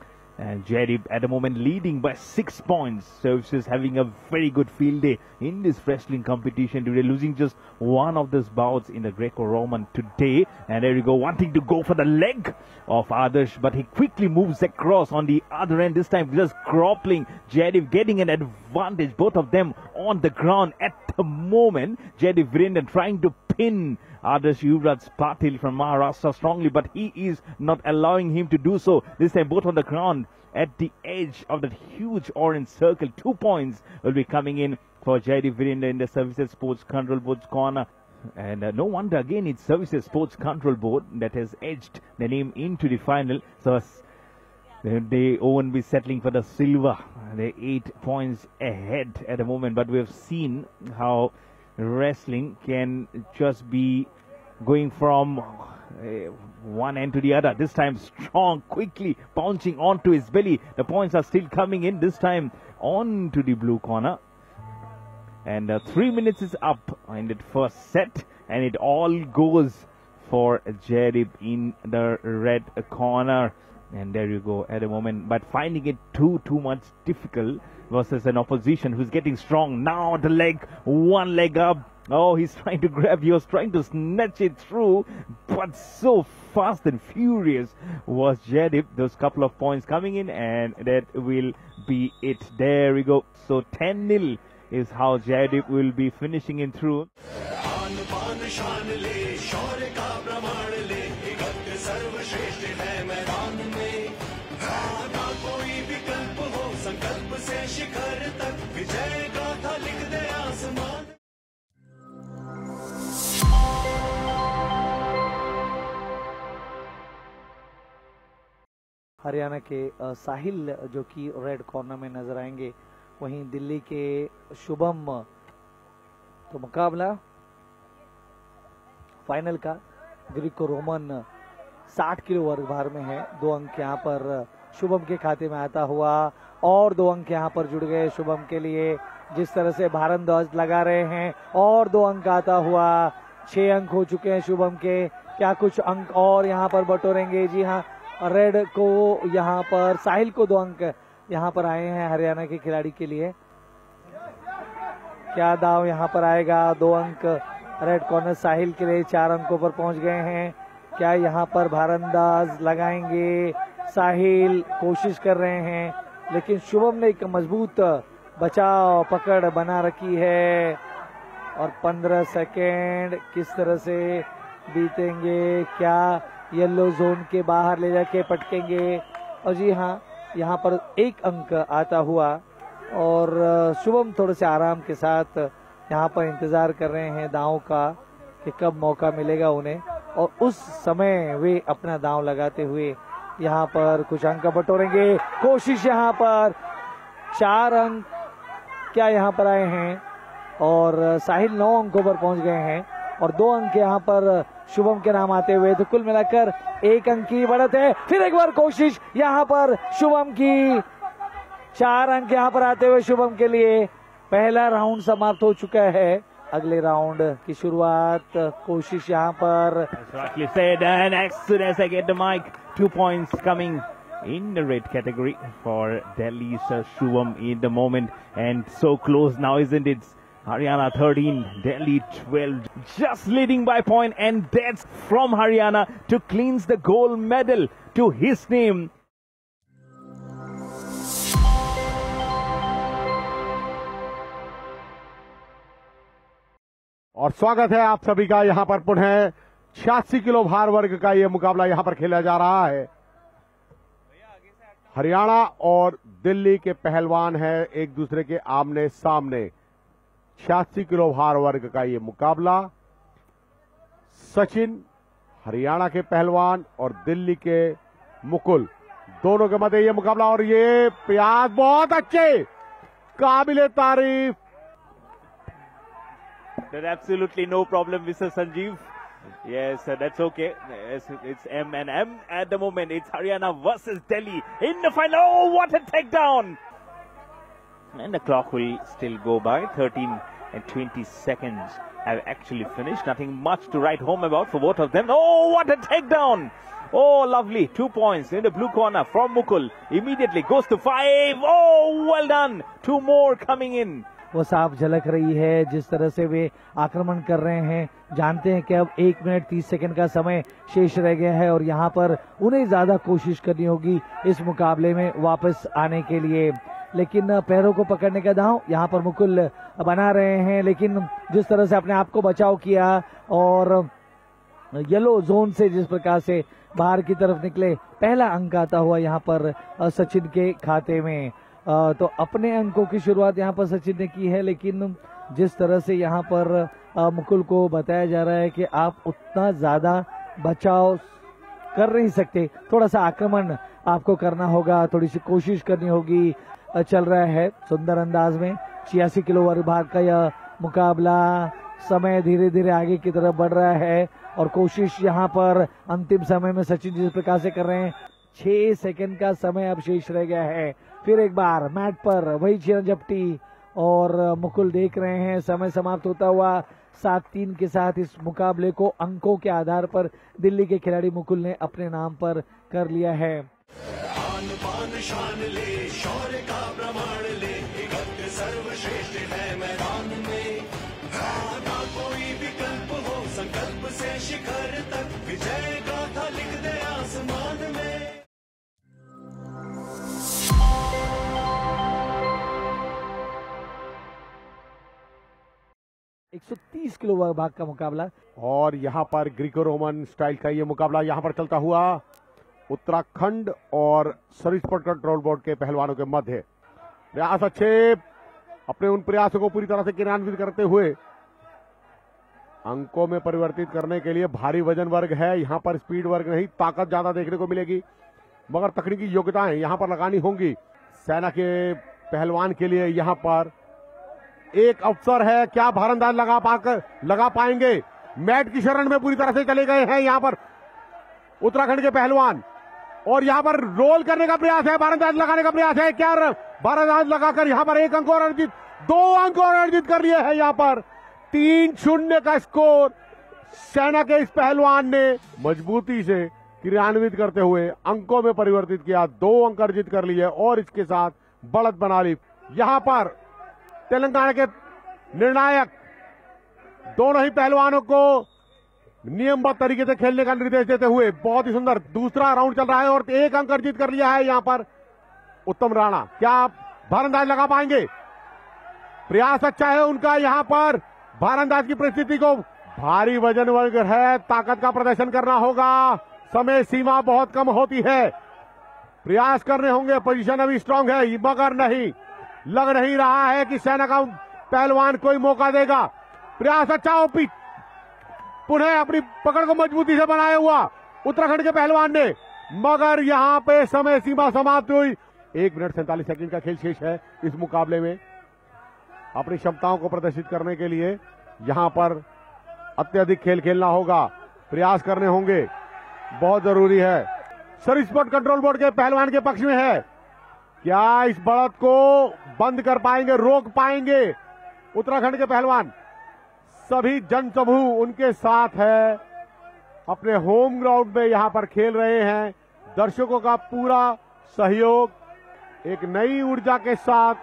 And Jaideep at the moment leading by 6 points. Services having a very good field day in this wrestling competition today, losing just one of those bouts in the Greco-Roman today. And there you go, wanting to go for the leg of Adarsh, but he quickly moves across on the other end, this time just grappling Jaideep, getting an advantage, both of them on the ground at the moment. Jaideep Virendran trying to pin Adarsh Yuvraj Patil from Maharashtra strongly, but he is not allowing him to do so. This time both on the ground at the edge of that huge orange circle. 2 points will be coming in for Jaideep Virendran in the Services Sports Control Board's corner. And no wonder again it's Services Sports Control Board that has edged the name into the final. So they won't be settling for the silver. They're 8 points ahead at the moment, but we've seen how wrestling can just be going from one end to the other. This time strong, quickly pouncing onto his belly. The points are still coming in, this time on to the blue corner. And 3 minutes is up in the first set, and it all goes for Jaideep in the red corner. And there you go at the moment, but finding it too much difficult versus an opposition who's getting strong. Now the leg, one leg up. Oh, he's trying to grab, he was trying to snatch it through, but so fast and furious was Jaideep. Those couple of points coming in, and that will be it. There we go. So 10-0 is how Jaideep will be finishing in through. Haryana के साहिल जो कि red corner में नजर आएंगे, वहीं दिल्ली के शुभम। तो मुकाबला फाइनल का ग्रीको रोमन 60 किलो वर्ग भार में है। 2 अंक यहाँ पर शुभम के खाते में आता हुआ, और 2 अंक यहाँ पर जुड़ गए शुभम के लिए। जिस तरह से भारंदाज लगा रहे हैं, और 2 अंक आता हुआ। 6 अंक हो चुके हैं शुभम के। क्या कुछ अंक और यहाँ पर बटोरेंगे? जी हाँ, रेड को यहाँ पर साहिल को 2 अंक यहाँ पर आए हैं हरियाणा के खिलाड़ी के लिए। क्या दाव यहाँ पर आएगा? 2 अंक रेड कॉर्नर साहिल के लिए, 4 अंकों पर पहुंच गए हैं। क्या यहाँ पर भारंदाज लगाएंगे? साहिल कोशिश कर रहे हैं, लेकिन शुभम ने एक मजबूत बचाव पकड़ बना रखी है। और 15 सेकेंड किस तरह से बीतेंगे? क्या येलो जोन के बाहर ले जाके पटकेंगे? और जी हाँ, यहाँ पर 1 अंक आता हुआ और शुभम थोड़े से आराम के साथ यहाँ पर इंतजार कर रहे हैं दांव का कि कब मौका मिलेगा उन्हें, और उस समय वे अपना दांव लगाते हुए यहाँ पर कुछ अंक बटोरेंगे। कोशिश यहाँ पर 4 अंक क्या यहाँ पर आए हैं और साहिल 9 अंकों पर पहुंच गए हैं और 2 अंक यहाँ पर शुभम के नाम आते हुए, तो कुल मिलाकर 1 अंक की बढ़त है। फिर एक बार कोशिश यहाँ पर शुभम की, 4 अंक यहाँ पर आते हुए शुभम के लिए। पहला राउंड समाप्त हो चुका है, अगले राउंड की शुरुआत। कोशिश यहाँ पर Rightly said, and as soon as I get the mic, 2 points coming in the red category for Delhi's Shubham in the moment, and so close now, isn't it? Haryana 13, Delhi 12, just leading by point, and that's from Haryana to cleanse the gold medal to his name. और स्वागत है आप सभी का यहाँ पर पुनः 86 kilo भार वर्ग का ये मुकाबला यहाँ पर खेला जा रहा है। हरियाणा और दिल्ली के पहलवान हैं एक दूसरे के आमने सामने। 86 किलो भार वर्ग का ये मुकाबला, सचिन हरियाणा के पहलवान और दिल्ली के मुकुल, दोनों के मध्य ये मुकाबला। और ये प्रयास बहुत अच्छे, काबिले तारीफ। There's absolutely no problem, Mr. Sanjeev. Yes, that's okay. Yes, it's M&M at the moment. It's Haryana versus Delhi in the final. Oh, what a takedown! And the clock will still go by. 13 and 20 seconds have actually finished. Nothing much to write home about for both of them. Oh, what a takedown! Oh, lovely. 2 points in the blue corner from Mukul. Immediately goes to 5. Oh, well done. 2 more coming in. वो साफ झलक रही है जिस तरह से वे आक्रमण कर रहे हैं। जानते हैं कि अब 1 मिनट 30 सेकंड का समय शेष रह गया है और यहाँ पर उन्हें ज्यादा कोशिश करनी होगी इस मुकाबले में वापस आने के लिए। लेकिन पैरों को पकड़ने का दांव यहाँ पर मुकुल बना रहे हैं, लेकिन जिस तरह से अपने आप को बचाव किया और येलो जोन से जिस प्रकार से बाहर की तरफ निकले, पहला अंक आता हुआ यहाँ पर सचिन के खाते में। तो अपने अंकों की शुरुआत यहाँ पर सचिन ने की है, लेकिन जिस तरह से यहाँ पर मुकुल को बताया जा रहा है कि आप उतना ज्यादा बचाव कर नहीं सकते, थोड़ा सा आक्रमण आपको करना होगा, थोड़ी सी कोशिश करनी होगी। चल रहा है सुंदर अंदाज में 86 किलो वर्ग भाग का यह मुकाबला। समय धीरे धीरे आगे की तरफ बढ़ रहा है और कोशिश यहाँ पर अंतिम समय में सचिन जिस प्रकार से कर रहे हैं। 6 सेकंड का समय अब शेष रह गया है। फिर एक बार मैट पर वही चिरंजपटी और मुकुल देख रहे हैं समय समाप्त होता हुआ। 7-3 के साथ इस मुकाबले को अंकों के आधार पर दिल्ली के खिलाड़ी मुकुल ने अपने नाम पर कर लिया है। आन बान शान ले, शौर्य का प्रमाण ले, इकट्ठे सर्वश्रेष्ठ है मैदान में। ना कोई विकल्प हो, संकल्प से शिखर तक विजय गाथा लिख दे आसमान में। 130 किलो भाग का मुकाबला और यहाँ पर ग्रीको रोमन स्टाइल का ये मुकाबला यहाँ पर चलता हुआ उत्तराखंड और सरिस्पट कंट्रोल बोर्ड के पहलवानों के मध्य। प्रयास अच्छे, अपने उन प्रयासों को पूरी तरह से क्रियान्वित करते हुए अंकों में परिवर्तित करने के लिए भारी वजन वर्ग है यहाँ पर, स्पीड वर्ग नहीं। ताकत ज्यादा देखने को मिलेगी मगर तकनीकी योग्यताएं यहाँ पर लगानी होंगी सेना के पहलवान के लिए। यहाँ पर एक अवसर है, क्या भारंदाज लगा पाएंगे? मैट की शरण में पूरी तरह से चले गए हैं यहाँ पर उत्तराखंड के पहलवान और यहाँ पर रोल करने का प्रयास है, भारंदाज लगाने का प्रयास है। क्या भारंदाज लगाकर यहाँ पर 1 अंक और अर्जित, 2 अंक और अर्जित कर लिए हैं। यहाँ पर 3-0 का स्कोर सेना के इस पहलवान ने मजबूती से क्रियान्वित करते हुए अंकों में परिवर्तित किया, 2 अंक अर्जित कर लिए और इसके साथ बढ़त बना ली। यहां पर तेलंगाना के निर्णायक दोनों ही पहलवानों को नियमबद्ध तरीके से खेलने का निर्देश देते हुए बहुत ही सुंदर दूसरा राउंड चल रहा है और 1 अंक अर्जित कर लिया है यहां पर उत्तम राणा। क्या भारंदाज लगा पाएंगे? प्रयास अच्छा है उनका यहां पर भारंदाज की परिस्थिति को, भारी वजन वर्ग है, ताकत का प्रदर्शन करना होगा, समय सीमा बहुत कम होती है, प्रयास करने होंगे, पोजीशन अभी स्ट्रांग है मगर नहीं लग नहीं रहा है कि सेना का पहलवान कोई मौका देगा। प्रयास अच्छा, ओपी पुनः अपनी पकड़ को मजबूती से बनाया हुआ उत्तराखंड के पहलवान ने, मगर यहां पे समय सीमा समाप्त हुई। 1 मिनट 47 सेकंड का खेल शेष है इस मुकाबले में। अपनी क्षमताओं को प्रदर्शित करने के लिए यहां पर अत्यधिक खेल खेलना होगा, प्रयास करने होंगे, बहुत जरूरी है। सर स्पोर्ट कंट्रोल बोर्ड के पहलवान के पक्ष में है, क्या इस बढ़त को बंद कर पाएंगे, रोक पाएंगे उत्तराखंड के पहलवान? सभी जनसमूह उनके साथ है, अपने होम ग्राउंड में यहां पर खेल रहे हैं, दर्शकों का पूरा सहयोग, एक नई ऊर्जा के साथ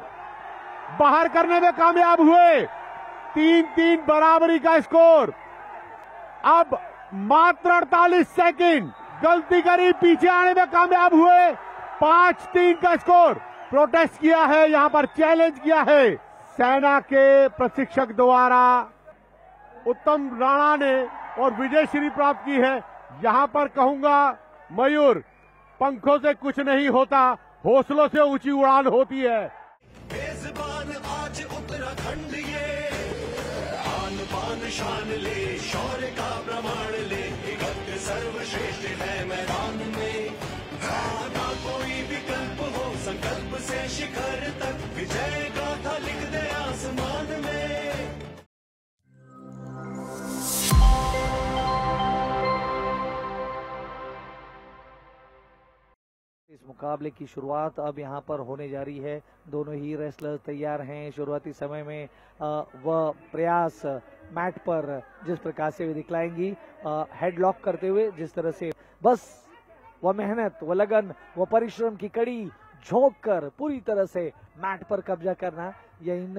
बाहर करने में कामयाब हुए। 3-3 बराबरी का स्कोर। अब मात्र 48 सेकंड, गलती करी, पीछे आने में कामयाब हुए। 5-3 का स्कोर। प्रोटेस्ट किया है यहां पर, चैलेंज किया है सेना के प्रशिक्षक द्वारा। उत्तम राणा ने और विजय श्री प्राप्त की है। यहां पर कहूंगा मयूर, पंखों से कुछ नहीं होता, हौसलों से ऊंची उड़ान होती है। मेजबान आज उत्तराखंड ये, आन बान शान ले, शौर्य का प्रमाण ले, इकट्ठे सर्वश्रेष्ठ है मैदान में। ना कोई विकल्प हो, संकल्प से शिखर तक, विजय गाथा लिख दे आसमान में। इस मुकाबले की शुरुआत अब यहाँ पर होने जा रही है। दोनों ही रेसलर तैयार हैं। शुरुआती समय में वह प्रयास मैट पर जिस प्रकार से वे दिखलाएंगी, हेडलॉक करते हुए, जिस तरह से बस वह मेहनत, वह लगन, वह परिश्रम की कड़ी झोंक कर पूरी तरह से मैट पर कब्जा करना, यह इन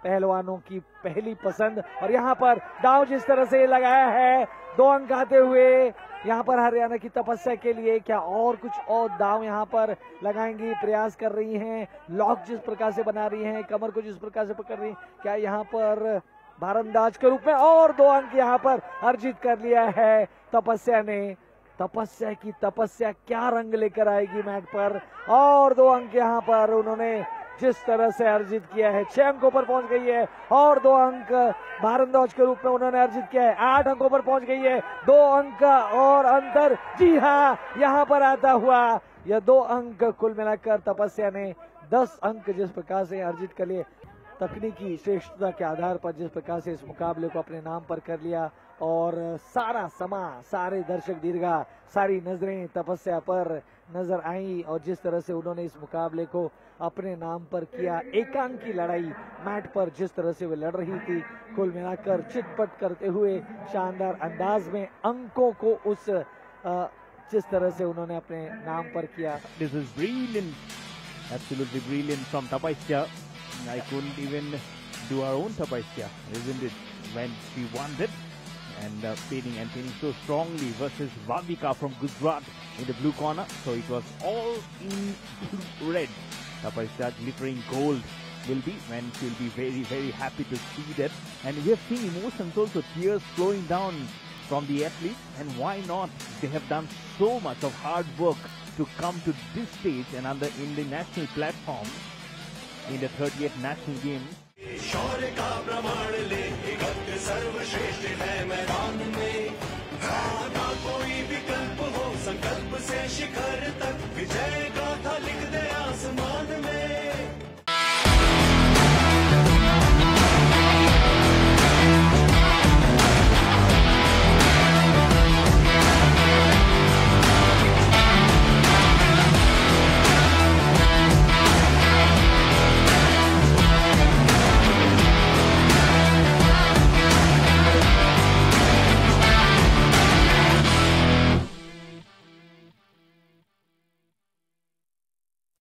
पहलवानों की पहली पसंद। और यहाँ पर दाव जिस तरह से लगाया है, 2 अंक आते हुए यहाँ पर हरियाणा की तपस्या के लिए क्या और कुछ और दाव यहाँ पर लगाएंगी, प्रयास कर रही हैं, लॉक जिस प्रकार से बना रही हैं, कमर को जिस प्रकार से पकड़ रही हैं, क्या यहाँ पर भारंदाज के रूप में और 2 अंक यहाँ पर अर्जित कर लिया है तपस्या ने। तपस्या की तपस्या क्या रंग लेकर आएगी मैट पर, और 2 अंक यहाँ पर उन्होंने जिस तरह से अर्जित किया है, 6 अंकों पर पहुंच गई है, और 2 अंक भारंदाज के रूप में उन्होंने अर्जित किया है, 8 अंकों पर पहुंच गई है, 2 अंक और अंतर, जी हाँ, यहाँ पर आता हुआ यह 2 अंक कुल मिलाकर तपस्या ने 10 अंक जिस प्रकार से अर्जित कर लिए। तकनीकी श्रेष्ठता के आधार पर जिस प्रकार से इस मुकाबले को अपने नाम पर कर लिया, और सारा समा, सारे दर्शक दीर्घा, सारी नजरें तपस्या पर नजर आई, और जिस तरह से उन्होंने इस मुकाबले को अपने नाम पर किया। एकांक की लड़ाई मैट पर जिस तरह से वे लड़ रही थी, कुल मिलाकर चिटपट करते हुए शानदार अंदाज में अंकों को उस जिस तरह से उन्होंने अपने नाम पर किया। This is brilliant, absolutely brilliant from Tapasya. I couldn't even do our own Tapasya, isn't it? When she won it and pinning so strongly versus Vavika from Gujarat in the blue corner. So it was all in red. Tapasya glittering gold will be, when she'll be very, very happy to see that. And we have seen emotions also, tears flowing down from the athletes. And why not? They have done so much of hard work to come to this stage and in the national platform in the 38th national games. शौर्य का प्रमाण ले, इकट्ठे सर्वश्रेष्ठ है मैदान में। ना कोई विकल्प हो, संकल्प से शिखर तक, विजय गाथा लिख दे